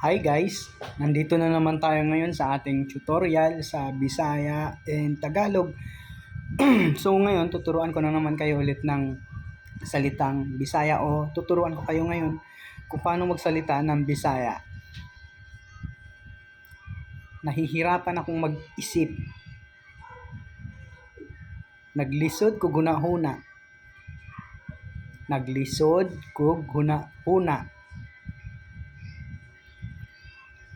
Hi guys! Nandito na naman tayo ngayon sa ating tutorial sa Bisaya and Tagalog. So ngayon, tuturuan ko na naman kayo ulit ng salitang Bisaya o tuturuan ko kayo ngayon kung paano magsalita ng Bisaya. Nahihirapan akong mag-isip. Naglisod ko gunahuna. Naglisod ko gunahuna.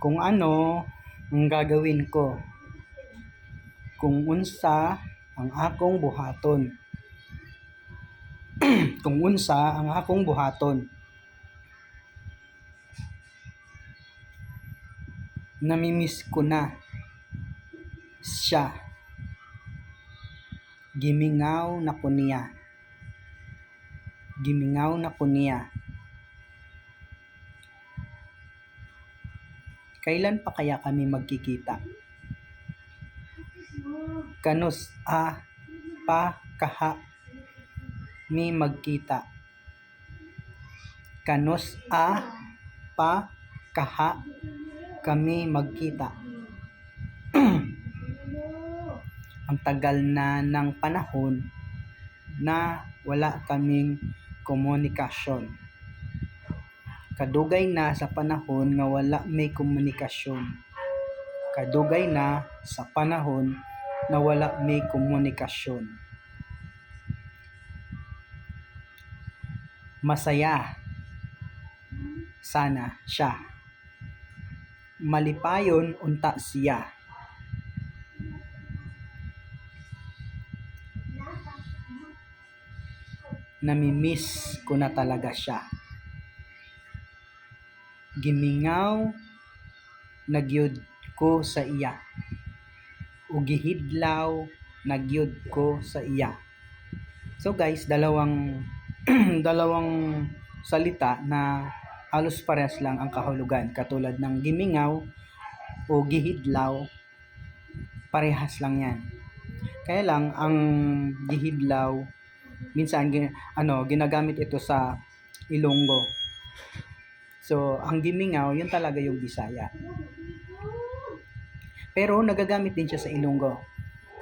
Kung ano ang gagawin ko. Kung unsa ang akong buhaton. Kung unsa ang akong buhaton. Namimiss ko na siya. Gimingaw na ko niya. Gimingaw na ko niya. Kailan pa kaya kami magkikita? Kanus pa kaha mi magkita. Kanus pa kaha kami magkita. Ang tagal na ng panahon na wala kaming komunikasyon. Kadugay na sa panahon nga wala may komunikasyon. Kadugay na sa panahon na wala may komunikasyon. Masaya sana siya. Malipayon unta siya. Namimiss ko na talaga siya. Gimingaw nagyud ko sa iya. O gihidlaw nagyud ko sa iya. So guys, dalawang salita na halos parehas lang ang kahulugan. Katulad ng gimingaw o gihidlaw, parehas lang yan. Kaya lang, ang gihidlaw, minsan ginagamit ito sa Ilonggo. So, ang gimingaw, yun talaga yung Bisaya. Pero nagagamit din siya sa Ilonggo.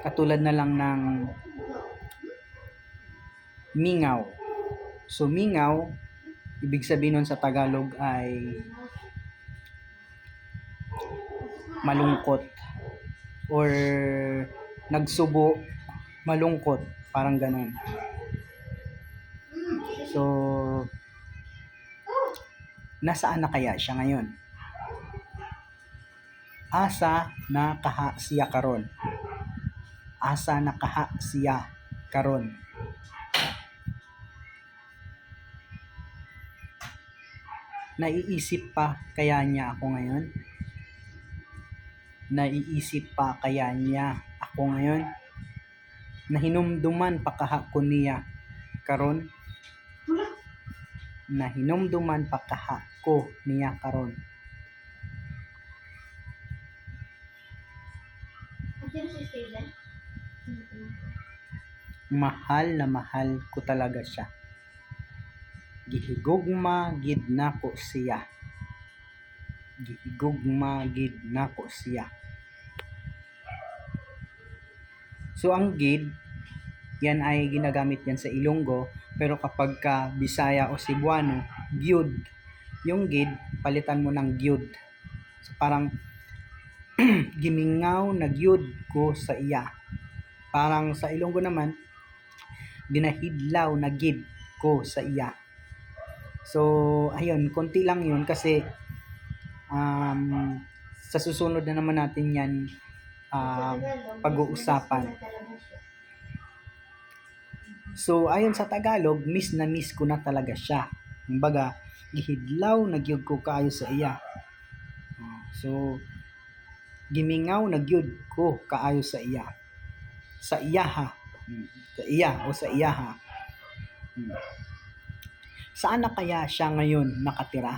Katulad na lang ng mingaw. So, mingaw, ibig sabihin nun sa Tagalog ay malungkot or nagsubo, malungkot, parang ganun. So, nasaan na kaya siya ngayon? Asa na kaha siya karon? Asa na kaha siya karon? Naiisip pa kaya niya ako ngayon? Naiisip pa kaya niya ako ngayon? Nahinumduman pa kaha ko niya karon? Nahinumduman pa kaha ko niya karon? Mahal na mahal ko talaga siya. Gihigugma gid nako siya. Gihigugma gid nako siya. So ang gid, yan ay ginagamit yan sa Ilonggo, pero kapag ka Bisaya o Cebuano, gyud. Yung gid, palitan mo ng gyud. So parang gimingaw na gyud ko sa iya. Parang sa Ilonggo naman, ginahidlaw na gid ko sa iya. So ayun, konti lang yun kasi sa susunod na naman natin yan pag-uusapan. So ayon sa Tagalog, miss na miss ko na talaga siya. Kumbaga, gihidlaw nagyud ko kaayo sa iya. So gimingaw nagyud ko kaayo sa iya. Sa iya ha. Sa iya o sa iya ha. Saan na kaya siya ngayon nakatira?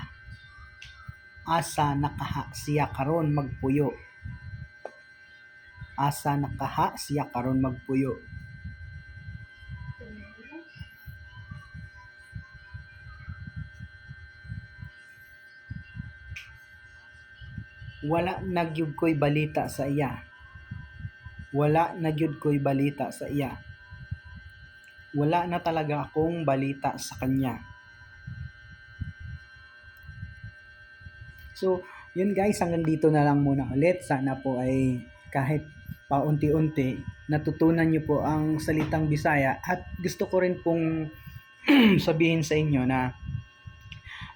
Asa nakaha siya karon magpuyo? Asa nakaha siya karon magpuyo? wala nagyud ko'y balita sa iya. Wala nagyud ko'y balita sa iya. Wala na talaga akong balita sa kanya. So, yun guys, hanggang dito na lang muna ulit. Sana po ay kahit paunti-unti natutunan nyo po ang salitang Bisaya, at gusto ko rin pong sabihin sa inyo na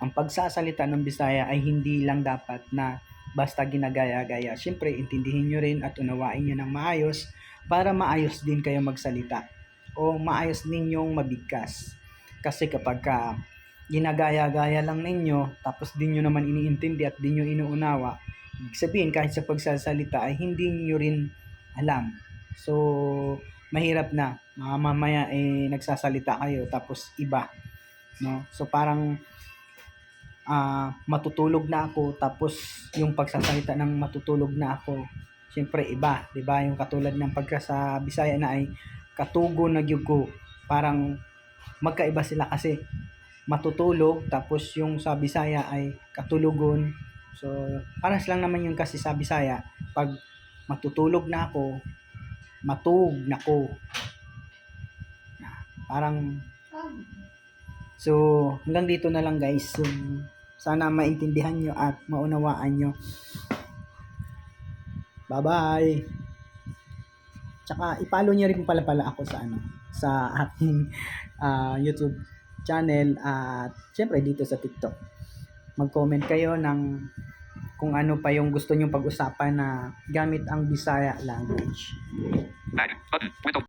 ang pagsasalita ng Bisaya ay hindi lang dapat na basta ginagaya-gaya. Siyempre, intindihin nyo rin at unawain nyo ng maayos para maayos din kayo magsalita o maayos ninyong mabigkas. Kasi kapag ginagaya-gaya lang ninyo tapos di nyo naman iniintindi at di nyo inuunawa, ibig sabihin kahit sa pagsasalita ay hindi nyo rin alam. So, mahirap na. Mamaya nagsasalita kayo tapos iba. No? So, parang matutulog na ako tapos yung pagsasalita ng matutulog na ako, siyempre iba, 'di ba? Yung katulad ng pagka sa Bisaya na ay katugo na gyud ko, parang magkaiba sila kasi matutulog tapos yung sa Bisaya ay katulugon. So paras lang naman yung kasi sa Bisaya, pag matutulog na ako, matug na ko, parang. So hanggang dito na lang guys. So, sana maintindihan nyo at maunawaan nyo. Bye-bye! Tsaka i-follow nyo rin pala ako sa aking YouTube channel at syempre dito sa TikTok. Mag-comment kayo ng kung ano pa yung gusto nyong pag-usapan na gamit ang Bisaya language. Back button. Window.